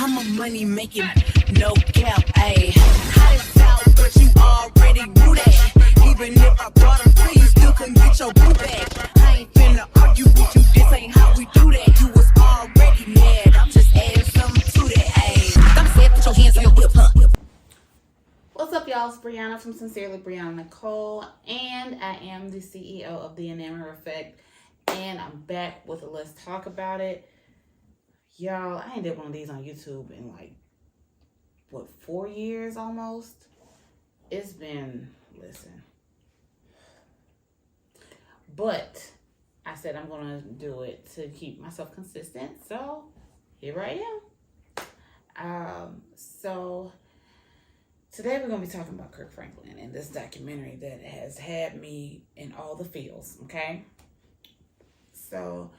I'm a money making, no cap, ayy. Hot as out, but you already knew that. Even if I brought her to you, still couldn't get your boo back. I ain't finna argue with you, this ain't how we do that. You was already mad, I'm just adding something to that, ayy. I'm saying put your hands on your hip, huh? What's up, y'all? It's Briana from Sincerely Briana Nicole, and I am the CEO of The Enamor Effect, and I'm back with a Let's Talk About It. Y'all, I ain't did one of these on YouTube in 4 years almost? It's been, listen. But I said I'm going to do it to keep myself consistent, so here I am. Today we're going to be talking about Kirk Franklin and this documentary that has had me in all the feels, okay? So,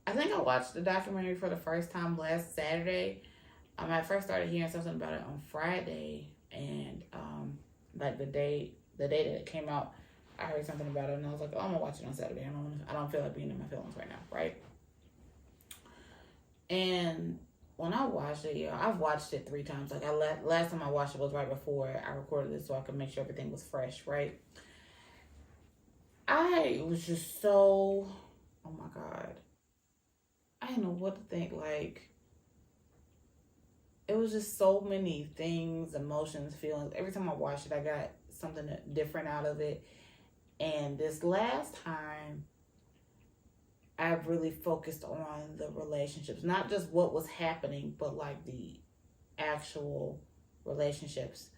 I think I watched the documentary for the first time last Saturday. I first started hearing something about it on Friday, and the day that it came out, I heard something about it, and I was like, oh, I'm going to watch it on Saturday. I don't feel like being in my feelings right now, right? And when I watched it, I've watched it 3 times. Last time I watched it was right before I recorded it, so I could make sure everything was fresh, right? I was just so, oh my God, I didn't know what to think. It was just so many things, emotions, feelings. Every time I watched it, I got something different out of it. And this last time, I really focused on the relationships, not just what was happening, but the actual relationships.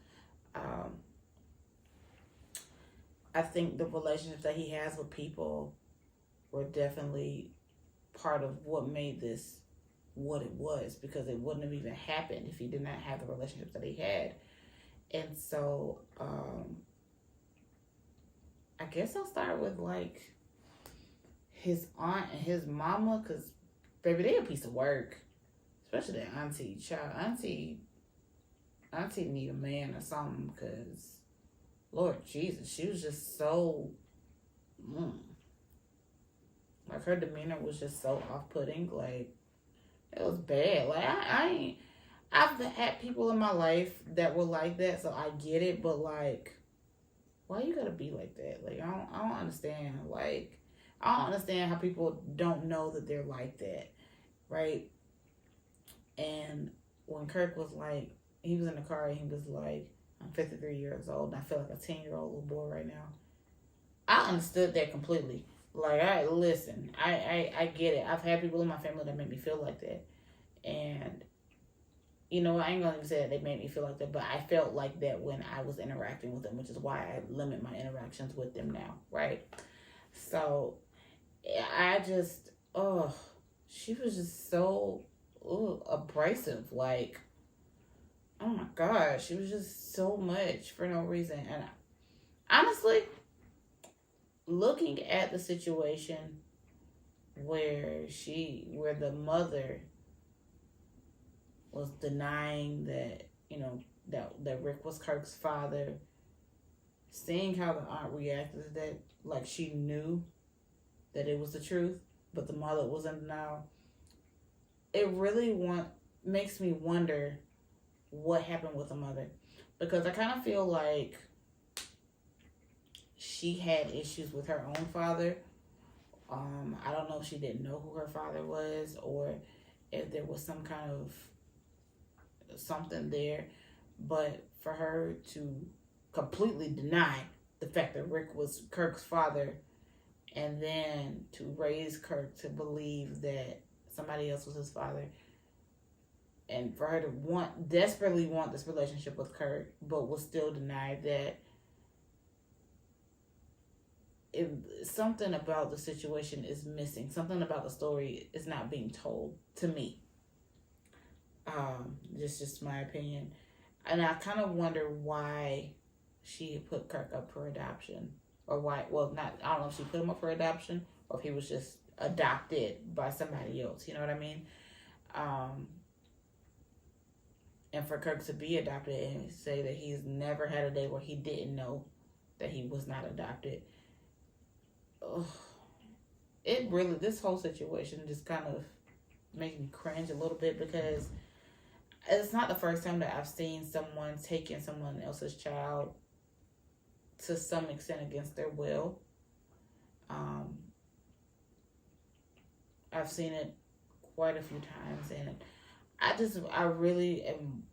I think the relationships that he has with people were definitely part of what made this what it was, because it wouldn't have even happened if he did not have the relationships that he had. And so, I guess I'll start with his aunt and his mama, because baby, they a piece of work, especially that auntie. Auntie need a man or something, because Lord Jesus, she was just so her demeanor was just so off-putting. It was bad. I've had people in my life that were like that, so I get it, but why you gotta be like that? I don't understand. I don't understand how people don't know that they're like that, right? And when Kirk was he was in the car and he was I'm 53 years old and I feel like a 10-year-old little boy right now. I understood that completely. I get it. I've had people in my family that make me feel like that. And, I ain't going to even say that they made me feel like that, but I felt like that when I was interacting with them, which is why I limit my interactions with them now, right? So, I just, she was just so abrasive. Oh my God, she was just so much for no reason. And honestly, looking at the situation where the mother was denying that, that Rick was Kirk's father, seeing how the aunt reacted to that, she knew that it was the truth, but the mother was in denial. It really makes me wonder what happened with the mother, because I kind of feel like she had issues with her own father. I don't know if she didn't know who her father was, or if there was some kind of something there, but for her to completely deny the fact that Rick was Kirk's father, and then to raise Kirk to believe that somebody else was his father, and for her to desperately want this relationship with Kirk, but will still deny that, something about the situation is missing. Something about the story is not being told to me. Just my opinion. And I kind of wonder why she put Kirk up for adoption. Or why, I don't know if she put him up for adoption, or if he was just adopted by somebody else. You know what I mean? And for Kirk to be adopted and say that he's never had a day where he didn't know that he was not adopted. It really, this whole situation just kind of makes me cringe a little bit because it's not the first time that I've seen someone taking someone else's child to some extent against their will. Um, I've seen it quite a few times, and I really am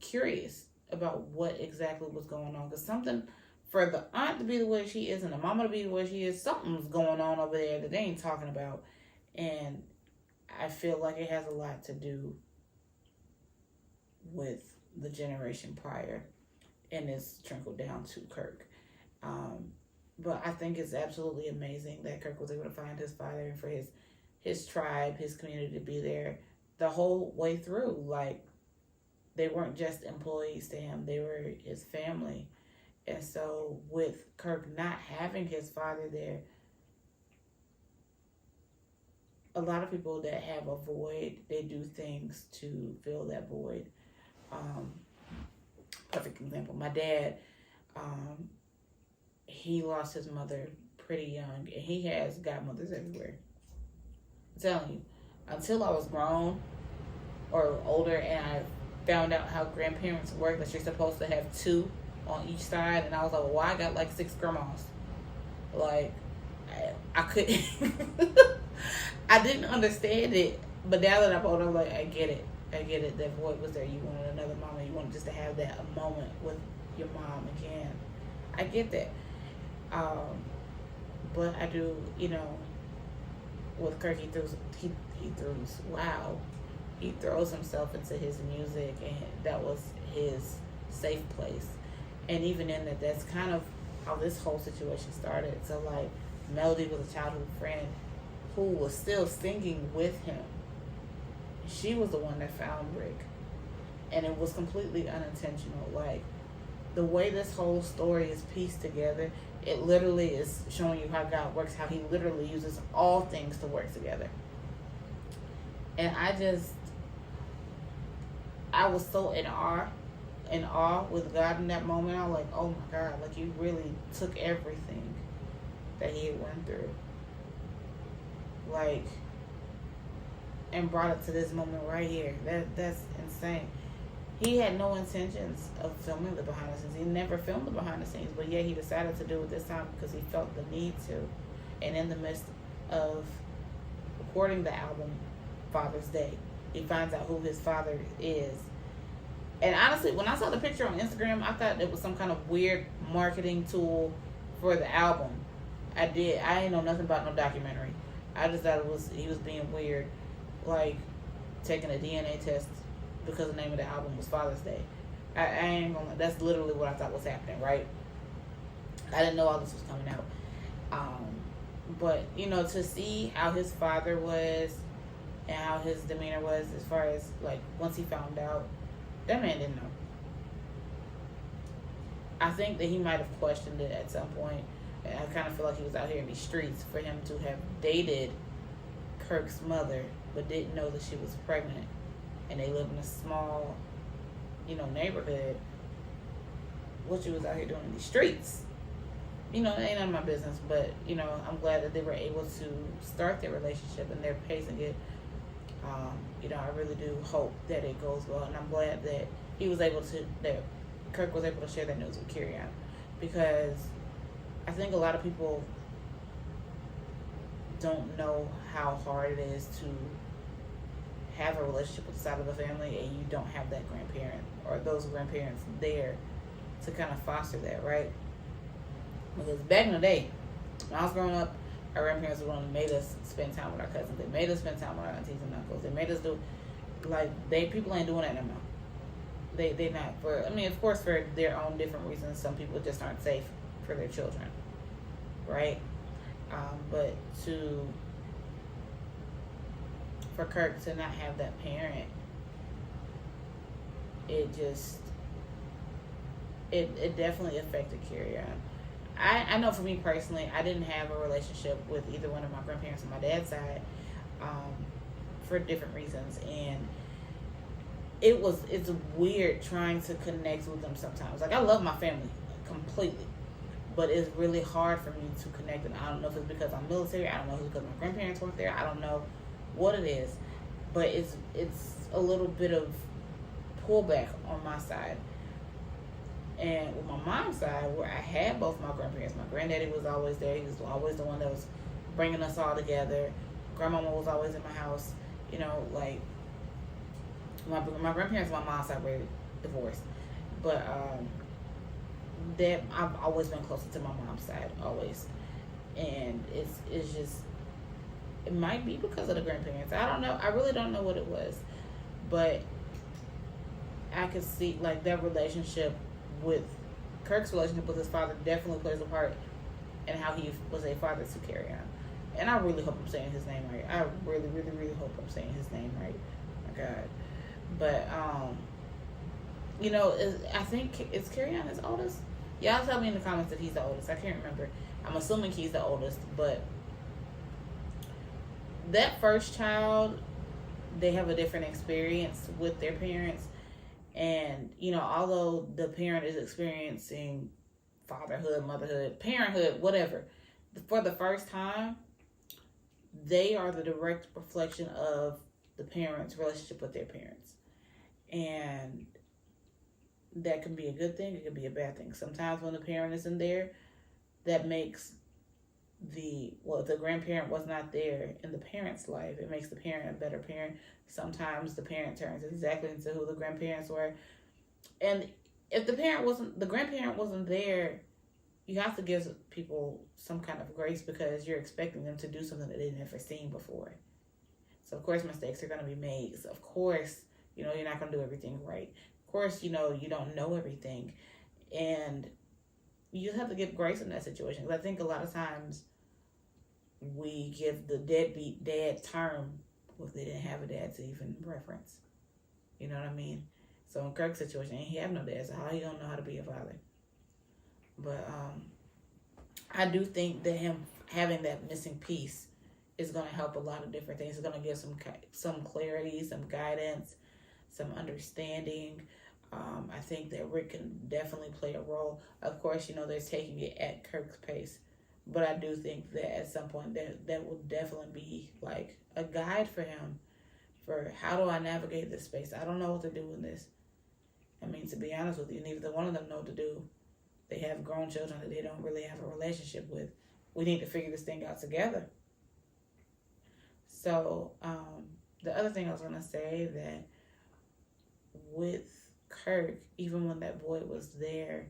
curious about what exactly was going on. Because something, for the aunt to be the way she is and the mama to be the way she is, something's going on over there that they ain't talking about. And I feel like it has a lot to do with the generation prior, and it's trickled down to Kirk. But I think it's absolutely amazing that Kirk was able to find his father and for his tribe, his community to be there the whole way through. Like, they weren't just employees to him, they were his family. And so with Kirk not having his father there, a lot of people that have a void, they do things to fill that void. Perfect example, my dad, he lost his mother pretty young, and he has godmothers everywhere. I'm telling you, until I was grown or older and I found out how grandparents work, that you're supposed to have 2 on each side, and I was like, well, I got like 6 grandmas. Like, I couldn't, I didn't understand it, but now that I'm older, I'm like, I get it. That void was there. You wanted another mama. You wanted just to have that a moment with your mom again. I get that. But I do, with Kirk, he throws himself into his music, and that was his safe place. And even in that, that's kind of how this whole situation started. So, like, Melody was a childhood friend who was still singing with him. She was the one that found Rick, and it was completely unintentional. Like, the way this whole story is pieced together, it literally is showing you how God works, how he literally uses all things to work together. And I was so in awe with God in that moment. I was like, oh my God, like, you really took everything that he had went through, like, and brought it to this moment right here. That's insane. He had no intentions of filming the behind the scenes. He never filmed the behind the scenes, but yet he decided to do it this time because he felt the need to. And in the midst of recording the album, Father's Day, he finds out who his father is. And honestly, when I saw the picture on Instagram, I thought it was some kind of weird marketing tool for the album. I ain't know nothing about no documentary. I just thought he was being weird, like taking a DNA test because the name of the album was Father's Day. I ain't gonna, that's literally what I thought was happening, right? I didn't know all this was coming out. But, to see how his father was and how his demeanor was, as far as, like, once he found out, that man didn't know. I think that he might have questioned it at some point. And I kind of feel like he was out here in these streets for him to have dated Kirk's mother, but didn't know that she was pregnant. And they live in a small, neighborhood. What you was out here doing in these streets. It ain't none of my business, but, I'm glad that they were able to start their relationship and they're pacing it. I really do hope that it goes well, and I'm glad that that Kirk was able to share that news with Kirian, because I think a lot of people don't know how hard it is to have a relationship with the side of the family and you don't have that grandparent or those grandparents there to kind of foster that, right? Because back in the day, when I was growing up, our grandparents were the ones who made us spend time with our cousins. They made us spend time with our aunties and uncles. They made us do, people ain't doing that no more. They not, of course, for their own different reasons. Some people just aren't safe for their children, right? But for Kirk to not have that parent, it definitely affected Carrie on. I know for me personally, I didn't have a relationship with either one of my grandparents on my dad's side, for different reasons, and it's weird trying to connect with them sometimes. Like, I love my family completely, but it's really hard for me to connect, and I don't know if it's because I'm military, I don't know if it's because my grandparents weren't there, I don't know what it is, but it's a little bit of pullback on my side. And with my mom's side, where I had both my grandparents, my granddaddy was always there. He was always the one that was bringing us all together. Grandmama was always in my house. You know, like my grandparents on my mom's side were divorced, but that I've always been closer to my mom's side, always. And it's just, it might be because of the grandparents. I don't know. I really don't know what it was, but I could see like that relationship with Kirk's relationship with his father definitely plays a part in how he was a father to carry on. And I really hope I'm saying his name right. I really, really, really hope I'm saying his name right. My God. But you know, I think is Carry On his oldest? Y'all tell me in the comments if he's the oldest. I can't remember. I'm assuming he's the oldest, but that first child, they have a different experience with their parents. And, you know, although the parent is experiencing fatherhood, motherhood, parenthood, whatever, for the first time, they are the direct reflection of the parent's relationship with their parents. And that can be a good thing, it can be a bad thing. Sometimes when the parent isn't there, that makes the grandparent was not there in the parent's life, it makes the parent a better parent. Sometimes the parent turns exactly into who the grandparents were. And if the grandparent wasn't there, you have to give people some kind of grace because you're expecting them to do something that they've never seen before. So of course mistakes are going to be made. So of course, you know, you're not going to do everything right. Of course, you know, you don't know everything. And you have to give grace in that situation. Because I think a lot of times we give the deadbeat dad term if they didn't have a dad to even reference. You know what I mean? So in Kirk's situation, he have no dad, so how he don't know how to be a father? But I do think that him having that missing piece is going to help a lot of different things. It's going to give some clarity, some guidance, some understanding. I think that Rick can definitely play a role. Of course, you know, they're taking it at Kirk's pace. But I do think that at some point that will definitely be like a guide for him for how do I navigate this space. I don't know what to do in this. I mean, to be honest with you, neither one of them know what to do. They have grown children that they don't really have a relationship with. We need to figure this thing out together. So the other thing I was going to say that with Kirk, even when that boy was there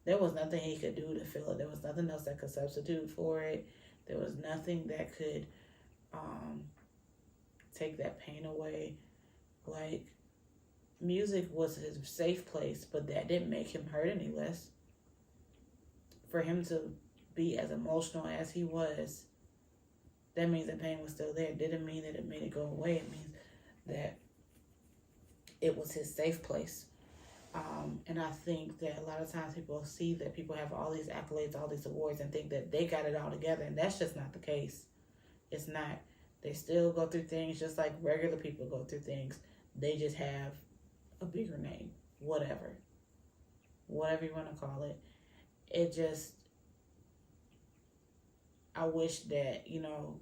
was nothing he could do to fill it. There was nothing else that could substitute for it. There was nothing that could take that pain away. Like, music was his safe place, but that didn't make him hurt any less. For him to be as emotional as he was, that means the pain was still there. It didn't mean that it made it go away. It means that it was his safe place. And I think that a lot of times people see that people have all these accolades, all these awards, and think that they got it all together, and that's just not the case. It's not. They still go through things just like regular people go through things. They just have a bigger name, whatever you want to call it. It just, I wish that, you know,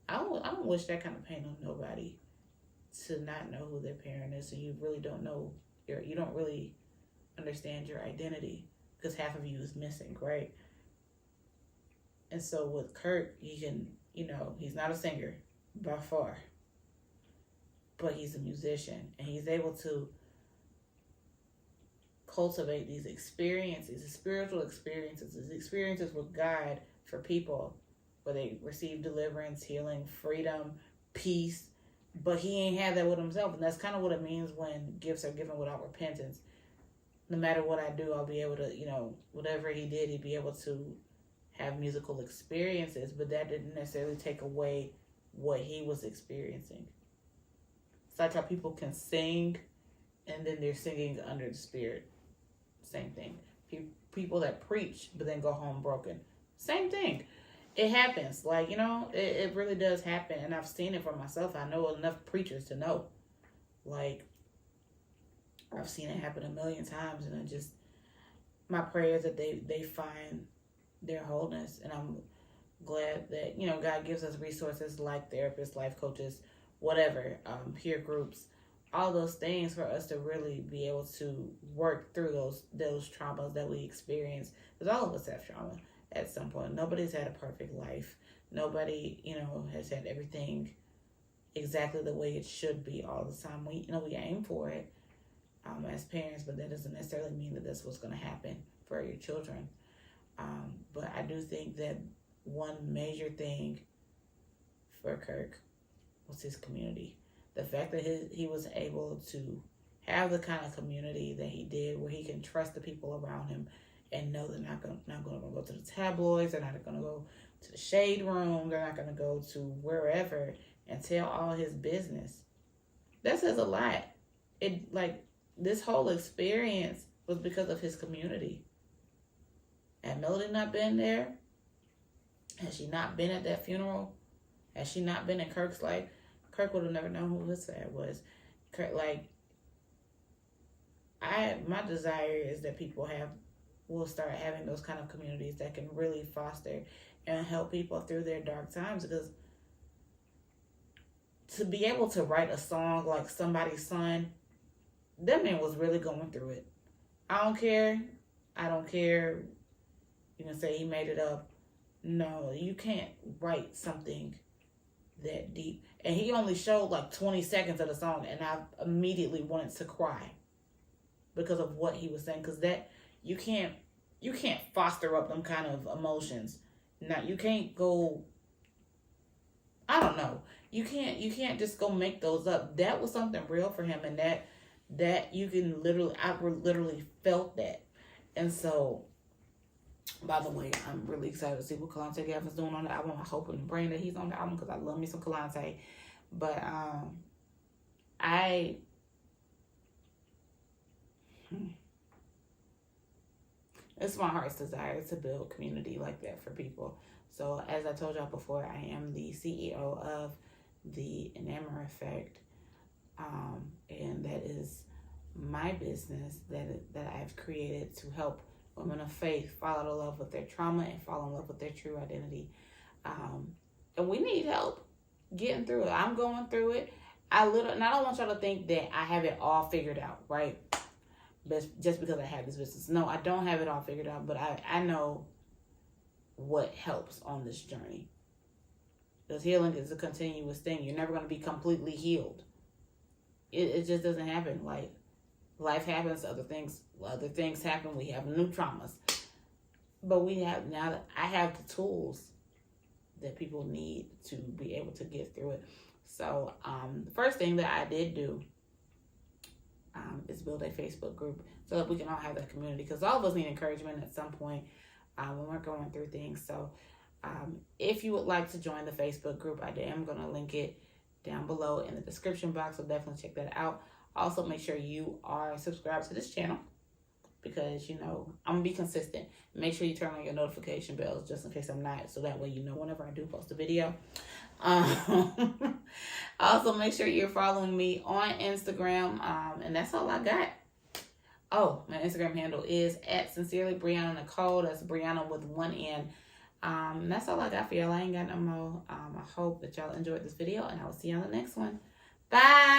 I don't wish that kind of pain on nobody, to not know who their parent is, so you really don't know, you don't really understand your identity because half of you is missing, right? And so with Kirk, he can, you know, he's not a singer by far, but he's a musician, and he's able to cultivate these experiences, these spiritual experiences, these experiences with God for people where they receive deliverance, healing, freedom, peace. But he ain't had that with himself. And that's kind of what it means when gifts are given without repentance. No matter what I do, I'll be able to, you know, whatever he did, he'd be able to have musical experiences. But that didn't necessarily take away what he was experiencing. It's like how people can sing and then they're singing under the Spirit. Same thing. People that preach but then go home broken. Same thing. It happens. Like, you know, it really does happen. And I've seen it for myself. I know enough preachers to know. Like, I've seen it happen a million times. And I just, my prayer is that they find their wholeness. And I'm glad that, you know, God gives us resources like therapists, life coaches, whatever, peer groups, all those things for us to really be able to work through those traumas that we experience. Because all of us have trauma at some point. Nobody's had a perfect life. Nobody, you know, has had everything exactly the way it should be all the time. We, you know, we aim for it as parents, but that doesn't necessarily mean that that's what's going to happen for your children. But I do think that one major thing for Kirk was his community. The fact that he was able to have the kind of community that he did, where he can trust the people around him and know they're not going to go to the tabloids, they're not going to go to the shade room, they're not going to go to wherever and tell all his business. That says a lot. It, like, this whole experience was because of his community. Had Melody not been there, had she not been at that funeral, had she not been in Kirk's life, Kirk would have never known who his dad was. Kirk, like, my desire is that people will start having those kind of communities that can really foster and help people through their dark times. Because to be able to write a song like Somebody's Son, that man was really going through it. I don't care. You can say he made it up. No, you can't write something that deep. And he only showed like 20 seconds of the song, and I immediately wanted to cry because of what he was saying. Because that you can't foster up them kind of emotions. Now you can't go. I don't know. You can't just go make those up. That was something real for him, and that you can literally felt that. And so, by the way, I'm really excited to see what Kalante Gavin's doing on the album. I hope and praying that he's on the album, because I love me some Kalante. But it's my heart's desire to build community like that for people. So as I told y'all before, I am the CEO of the Enamor Effect, and that is my business that I've created to help women of faith fall out of love with their trauma and fall in love with their true identity. And we need help getting through it. I'm going through it. And I don't want y'all to think that I have it all figured out, right? Just because I have this business. No, I don't have it all figured out, but I know what helps on this journey. Because healing is a continuous thing. You're never going to be completely healed. It just doesn't happen. Like, life happens, other things happen, we have new traumas. But now that I have the tools that people need to be able to get through it. So the first thing that I did do is build a Facebook group so that we can all have that community, because all of us need encouragement at some point when we're going through things. So if you would like to join the Facebook group, I am going to link it down below in the description box, so definitely check that out. Also, make sure you are subscribed to this channel, because, you know, I'm going to be consistent. Make sure you turn on your notification bells just in case I'm not, so that way you know whenever I do post a video. Also, make sure you're following me on Instagram, and that's all I got. Oh, my Instagram handle is @sincerelybriana Nicole. That's Briana with one N. That's all I got for y'all. I ain't got no more. I hope that y'all enjoyed this video, and I will see you on the next one. Bye.